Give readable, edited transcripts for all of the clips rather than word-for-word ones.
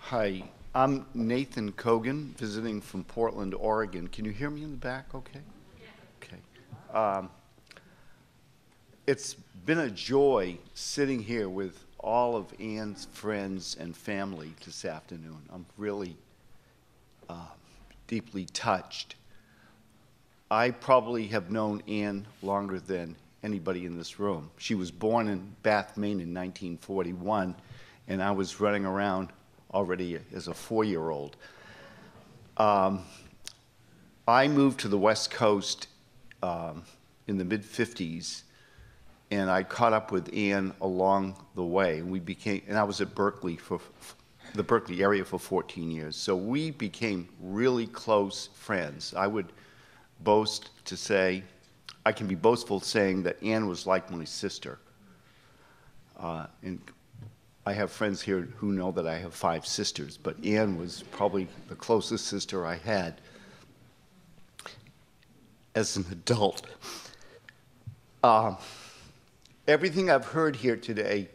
Hi, I'm Nathan Kogan, visiting from Portland, Oregon. Can you hear me in the back okay? Okay. It's been a joy sitting here with all of Ann's friends and family this afternoon. I'm really deeply touched. I probably have known Ann longer than anybody in this room. She was born in Bath, Maine in 1941, and I was running around already as a 4-year-old. I moved to the West Coast in the mid-50s, and I caught up with Ann along the way. And I was at Berkeley for the Berkeley area for 14 years. So we became really close friends. I would boast to say, I can be boastful saying that Ann was like my sister. And I have friends here who know that I have 5 sisters, but Ann was probably the closest sister I had as an adult. Everything I've heard here today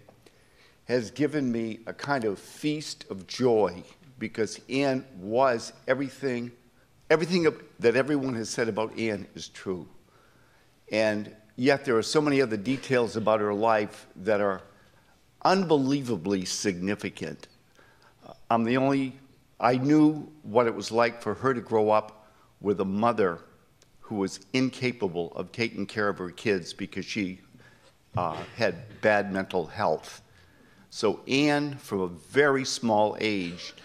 has given me a kind of feast of joy because Ann was everything that everyone has said about Ann is true. And yet there are so many other details about her life that are unbelievably significant. I knew what it was like for her to grow up with a mother who was incapable of taking care of her kids because she had bad mental health. So Ann, from a very small age,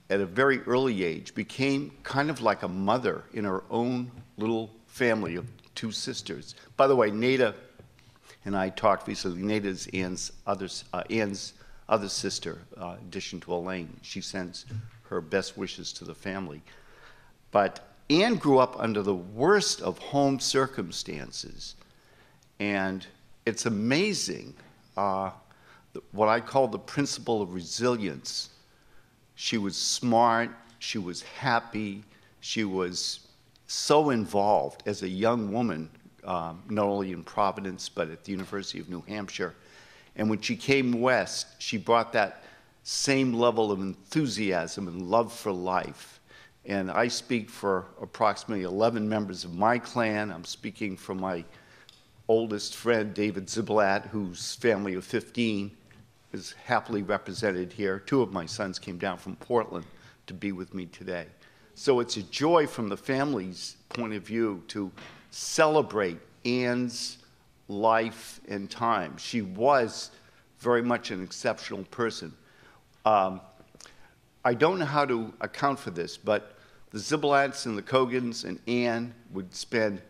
at a very early age, became kind of like a mother in her own little family of 2 sisters. By the way, Nada and I talked recently. Nada is Ann's other sister, in addition to Elaine. She sends her best wishes to the family. But Ann grew up under the worst of home circumstances. And it's amazing what I call the principle of resilience. She was smart, she was happy, she was so involved as a young woman, not only in Providence, but at the University of New Hampshire. And when she came west, she brought that same level of enthusiasm and love for life. And I speak for approximately 11 members of my clan. I'm speaking for my oldest friend, David Ziblatt, whose family of 15 is happily represented here. 2 of my sons came down from Portland to be with me today. So it's a joy from the family's point of view to celebrate Ann's life and time. She was very much an exceptional person. I don't know how to account for this, but the Ziblatts and the Kogans and Ann would spend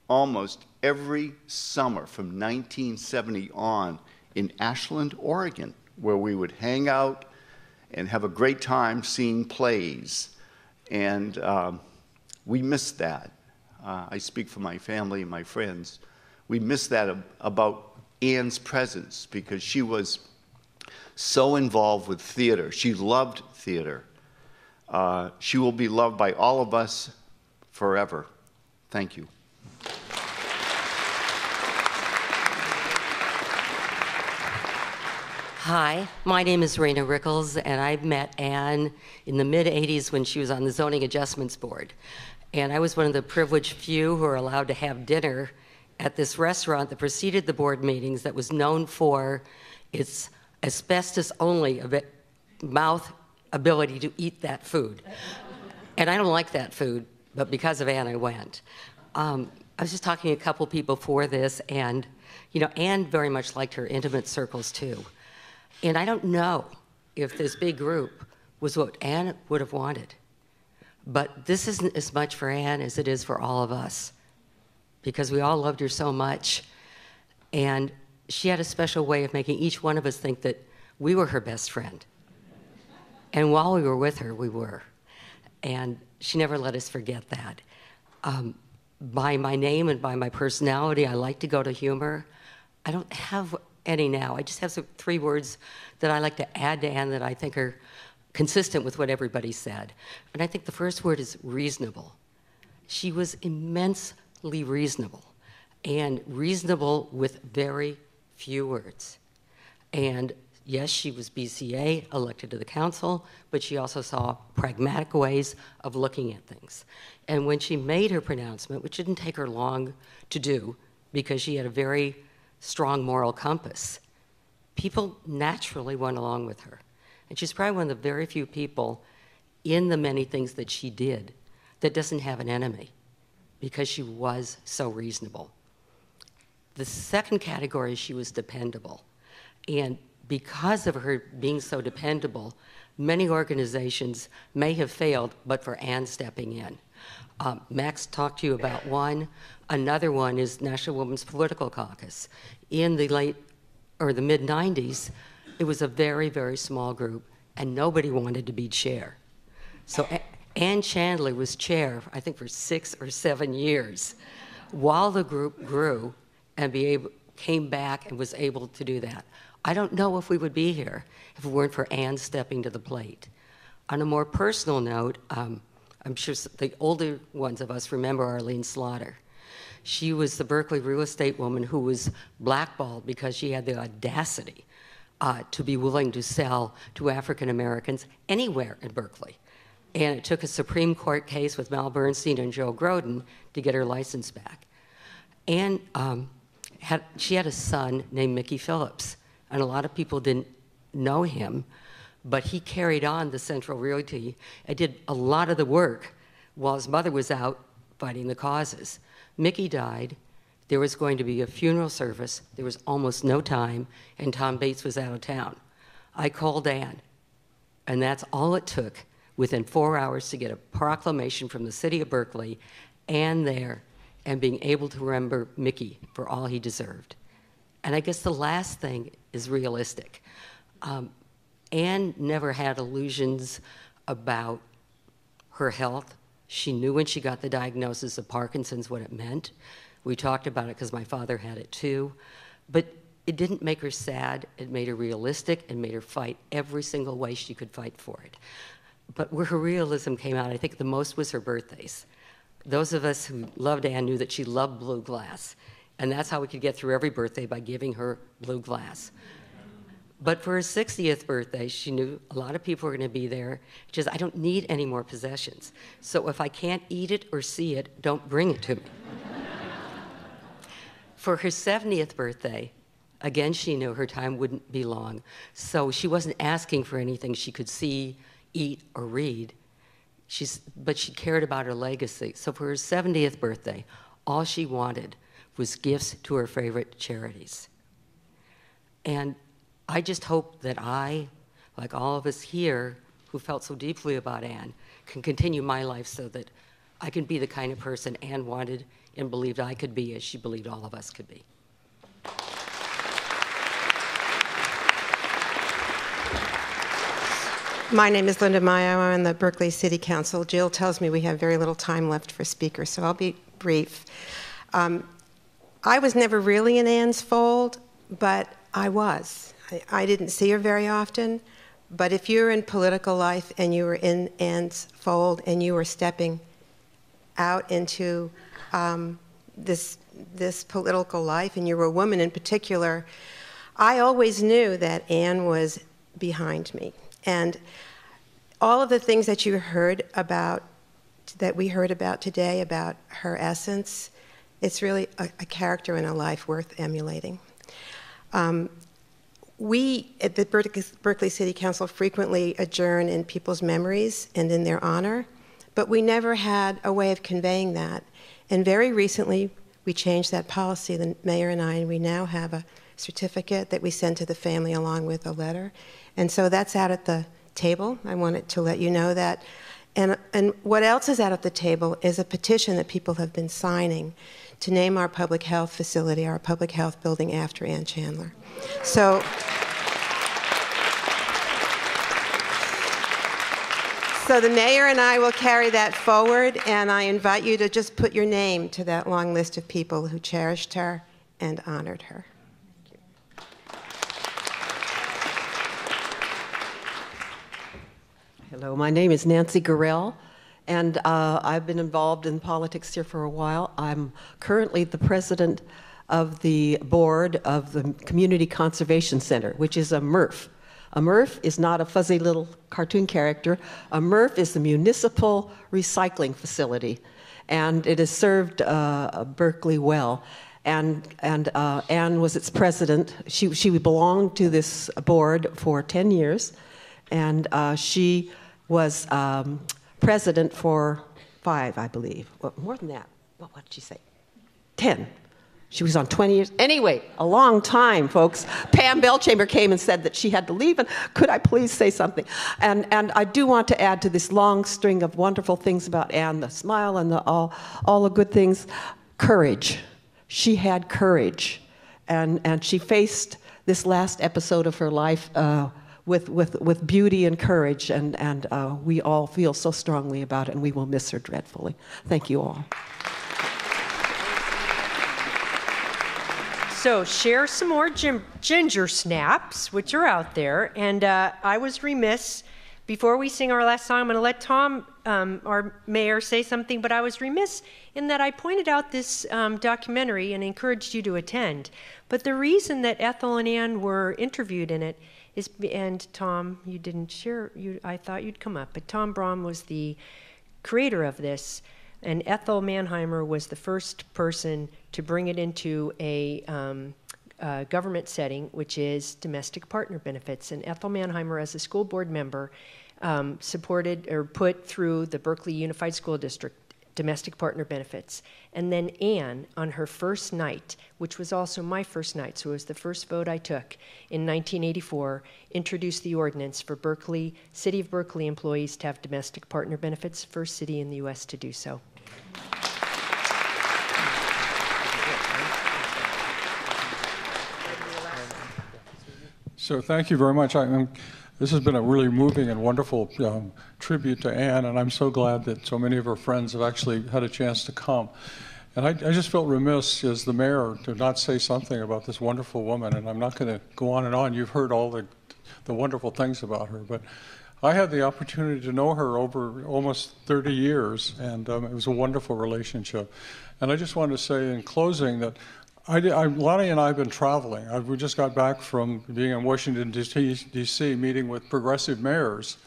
almost every summer from 1970 on in Ashland, Oregon, where we would hang out and have a great time seeing plays. And we missed that. I speak for my family and my friends. We missed that about Ann's presence because she was so involved with theater. She loved theater. She will be loved by all of us forever. Thank you. Hi, my name is Raina Rickles, and I met Ann in the mid-'80s when she was on the Zoning Adjustments Board. And I was one of the privileged few who were allowed to have dinner at this restaurant that preceded the board meetings that was known for its asbestos-only mouth ability to eat that food. And I don't like that food, but because of Ann, I went. I was just talking to a couple people before this, and Ann very much liked her intimate circles too. And I don't know if this big group was what Ann would have wanted. But this isn't as much for Ann as it is for all of us, because we all loved her so much. And she had a special way of making each one of us think that we were her best friend. And while we were with her, we were. And she never let us forget that. By my name and by my personality, I like to go to humor. I don't have any now. I just have 3 words that I like to add to Ann that I think are consistent with what everybody said. And I think the first word is reasonable. She was immensely reasonable. and reasonable with very few words. And yes, she was BCA, elected to the council, but she also saw pragmatic ways of looking at things. And when she made her pronouncement, which didn't take her long to do because she had a very strong moral compass, people naturally went along with her. And she's probably one of the very few people in the many things that she did that doesn't have an enemy because she was so reasonable. The second category, she was dependable. And because of her being so dependable, many organizations may have failed, but for Ann stepping in. Max talked to you about one. Another one is National Women's Political Caucus. In the mid-90s, it was a very, very small group, and nobody wanted to be chair. So Ann Chandler was chair, I think, for 6 or 7 years, while the group grew and came back and was able to do that. I don't know if we would be here if it weren't for Ann stepping to the plate. On a more personal note, I'm sure the older ones of us remember Arlene Slaughter. She was the Berkeley real estate woman who was blackballed because she had the audacity to be willing to sell to African Americans anywhere in Berkeley. And it took a Supreme Court case with Mal Bernstein and Joe Grodin to get her license back. And she had a son named Mickey Phillips, and a lot of people didn't know him, but he carried on the Central Realty and did a lot of the work while his mother was out fighting the causes. Mickey died. There was going to be a funeral service. There was almost no time, and Tom Bates was out of town. I called Ann, and that's all it took within 4 hours to get a proclamation from the city of Berkeley and there, and being able to remember Mickey for all he deserved. And I guess the last thing is realistic. Ann never had illusions about her health. She knew when she got the diagnosis of Parkinson's what it meant. We talked about it because my father had it too. But it didn't make her sad. It made her realistic and made her fight every single way she could fight for it. But where her realism came out, I think the most was her birthdays. Those of us who loved Ann knew that she loved blue glass. And that's how we could get through every birthday, by giving her blue glass. But for her 60th birthday, she knew a lot of people were going to be there. She says, I don't need any more possessions. So if I can't eat it or see it, don't bring it to me. For her 70th birthday, again, she knew her time wouldn't be long. So she wasn't asking for anything she could see, eat, or read. But she cared about her legacy. So for her 70th birthday, all she wanted was gifts to her favorite charities. And I just hope that I, like all of us here who felt so deeply about Ann, can continue my life so that I can be the kind of person Ann wanted and believed I could be, as she believed all of us could be. My name is Linda Mayo. I'm on the Berkeley City Council. Jill tells me we have very little time left for speakers, so I'll be brief. I was never really in Ann's fold, but I was. I didn't see her very often, but if you're in political life and you were in Ann's fold and you were stepping out into this political life, and you were a woman in particular, I always knew that Ann was behind me. And all of the things that you heard about, that we heard about today, about her essence, it's really a character in a life worth emulating. We at the Berkeley City Council frequently adjourn in people's memories and in their honor, but we never had a way of conveying that. And very recently, we changed that policy, the mayor and I, and we now have a certificate that we send to the family along with a letter. And so that's out at the table. I wanted to let you know that. And what else is out at the table is a petition that people have been signing to name our public health facility, our public health building, after Ann Chandler. So the mayor and I will carry that forward, and I invite you to just put your name to that long list of people who cherished her and honored her. Hello, my name is Nancy Gorell, And I've been involved in politics here for a while. I'm currently the president of the board of the Community Conservation Center, which is a MRF. A MRF is not a fuzzy little cartoon character. A MRF is the municipal recycling facility, and it has served Berkeley well. And Ann was its president. She belonged to this board for 10 years, and she was president for 5, I believe. Well, more than that. What did she say? 10. She was on 20 years. Anyway, a long time, folks. Pam Belchamber came and said that she had to leave, and could I please say something? And I do want to add to this long string of wonderful things about Ann, the smile and all the good things. Courage. She had courage, and she faced this last episode of her life with beauty and courage, and we all feel so strongly about it, and we will miss her dreadfully. Thank you all. So share some more ginger snaps, which are out there. And I was remiss, before we sing our last song, I'm going to let Tom, our mayor, say something, but I was remiss in that I pointed out this documentary and encouraged you to attend. But the reason that Ethel and Ann were interviewed in it is, and Tom, you didn't share, I thought you'd come up, but Tom Braun was the creator of this. And Ethel Mannheimer was the first person to bring it into a government setting, which is domestic partner benefits. And Ethel Mannheimer, as a school board member, supported or put through the Berkeley Unified School District domestic partner benefits. And then Ann, on her first night, which was also my first night, so it was the first vote I took in 1984, introduced the ordinance for Berkeley, City of Berkeley employees to have domestic partner benefits, first city in the U.S. to do so. So thank you very much. This has been a really moving and wonderful tribute to Ann, and I'm so glad that so many of her friends have actually had a chance to come. And I just felt remiss as the mayor to not say something about this wonderful woman, and I'm not going to go on and on. You've heard all the wonderful things about her, but I had the opportunity to know her over almost 30 years, and it was a wonderful relationship. And I just wanted to say in closing that Lonnie and I have been traveling. We just got back from being in Washington, D.C., meeting with progressive mayors.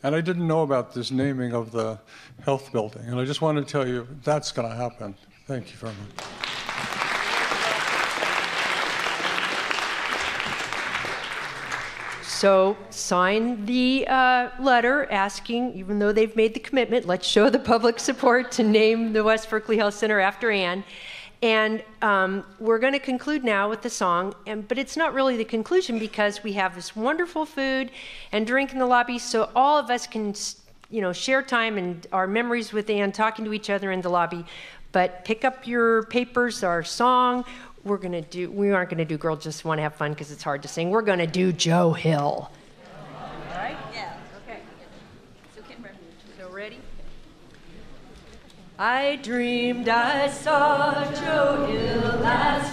And I didn't know about this naming of the health building. And I just wanted to tell you that's going to happen. Thank you very much. So sign the letter asking, even though they've made the commitment, let's show the public support to name the West Berkeley Health Center after Ann. And we're going to conclude now with the song, but it's not really the conclusion because we have this wonderful food and drink in the lobby, so all of us can, share time and our memories with Ann, talking to each other in the lobby. But pick up your papers, our song. We aren't going to do Girl Just Want to Have Fun because it's hard to sing. We're going to do Joe Hill. All right? Yeah. Okay. So ready? I dreamed I saw Joe Hill last